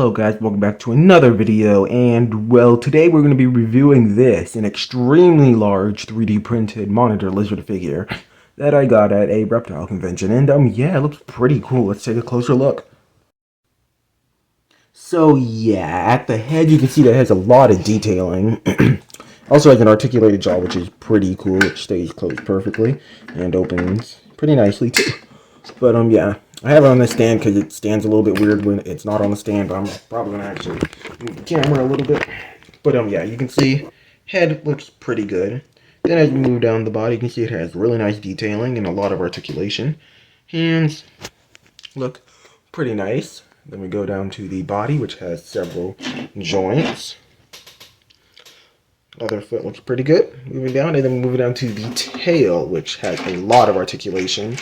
Hello guys, welcome back to another video, and well, today we're going to be reviewing this, an extremely large 3D printed monitor lizard figure that I got at a reptile convention, and yeah, it looks pretty cool. Let's take a closer look. So yeah, at the head you can see that it has a lot of detailing. Also has an articulated jaw, which is pretty cool. It stays closed perfectly and opens pretty nicely too. But yeah, I have it on the stand because it stands a little bit weird when it's not on the stand, but I'm probably going to actually move the camera a little bit. But yeah, you can see head looks pretty good. Then as you move down the body, you can see it has really nice detailing and a lot of articulation. Hands look pretty nice. Then we go down to the body, which has several joints. Other foot looks pretty good. Moving down, and then moving down to the tail, which has a lot of articulation.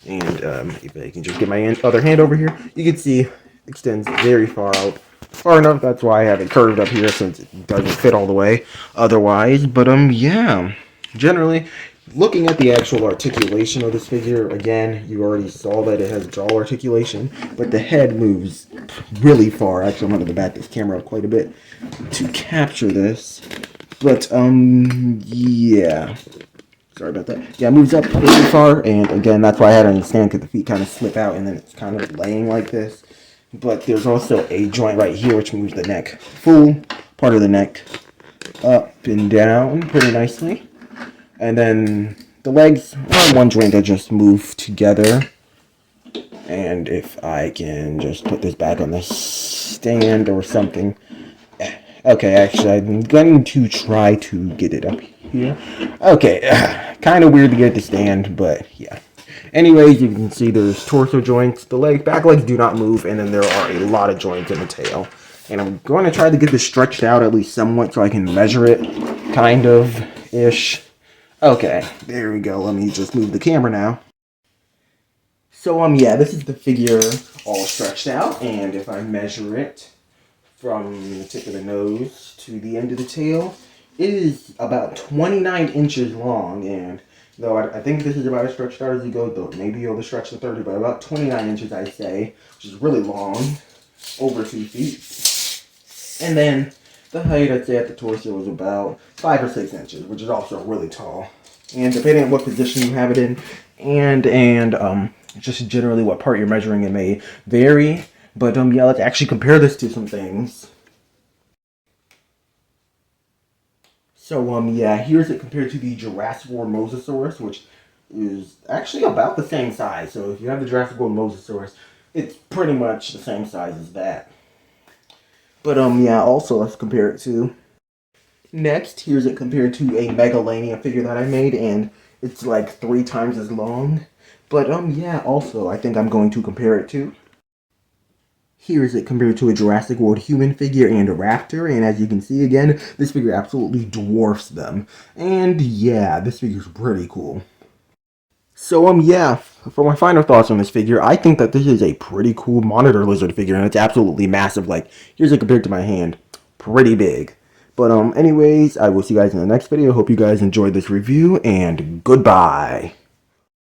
And if I can just get my other hand over here, you can see it extends very far out. Far enough, that's why I have it curved up here, since it doesn't fit all the way otherwise. But yeah, generally, looking at the actual articulation of this figure, again, you already saw that it has jaw articulation, but the head moves really far. Actually, I'm going to back this camera up quite a bit to capture this. But yeah. Sorry about that. Yeah, it moves up really far, and again, that's why I had it on the stand, because the feet kind of slip out, and then it's kind of laying like this. But there's also a joint right here, which moves the neck, full part of the neck, up and down pretty nicely. And then the legs are one joint that just move together. And if I can just put this back on the stand or something. Okay, actually, I'm going to try to get it up here. Okay, kind of weird to get the stand, but yeah. Anyways, you can see there's torso joints. The back legs do not move, and then there are a lot of joints in the tail. And I'm going to try to get this stretched out at least somewhat so I can measure it, kind of-ish. Okay, there we go. Let me just move the camera now. So, yeah, this is the figure all stretched out, and if I measure it from the tip of the nose to the end of the tail, it is about 29 inches long, and though I think this is about as stretched out as you go, though maybe you'll stretch to 30, but about 29 inches, I'd say, which is really long, over 2 feet. And then the height, I'd say, at the torso is about 5 or 6 inches, which is also really tall. And depending on what position you have it in, and just generally what part you're measuring, it may vary. But yeah, let's actually compare this to some things. So yeah, here's it compared to the Jurassic World Mosasaurus, which is actually about the same size. So if you have the Jurassic World Mosasaurus, it's pretty much the same size as that. But yeah, also let's compare it to. Next, here's it compared to a Megalania figure that I made, and it's like 3 times as long. But yeah, also I think I'm going to compare it to. Here is it compared to a Jurassic World human figure and a raptor, and as you can see again, this figure absolutely dwarfs them. And yeah, this figure's pretty cool. So yeah, for my final thoughts on this figure, I think that this is a pretty cool monitor lizard figure, and it's absolutely massive. Like, here's it compared to my hand. Pretty big. But anyways, I will see you guys in the next video. Hope you guys enjoyed this review, and goodbye.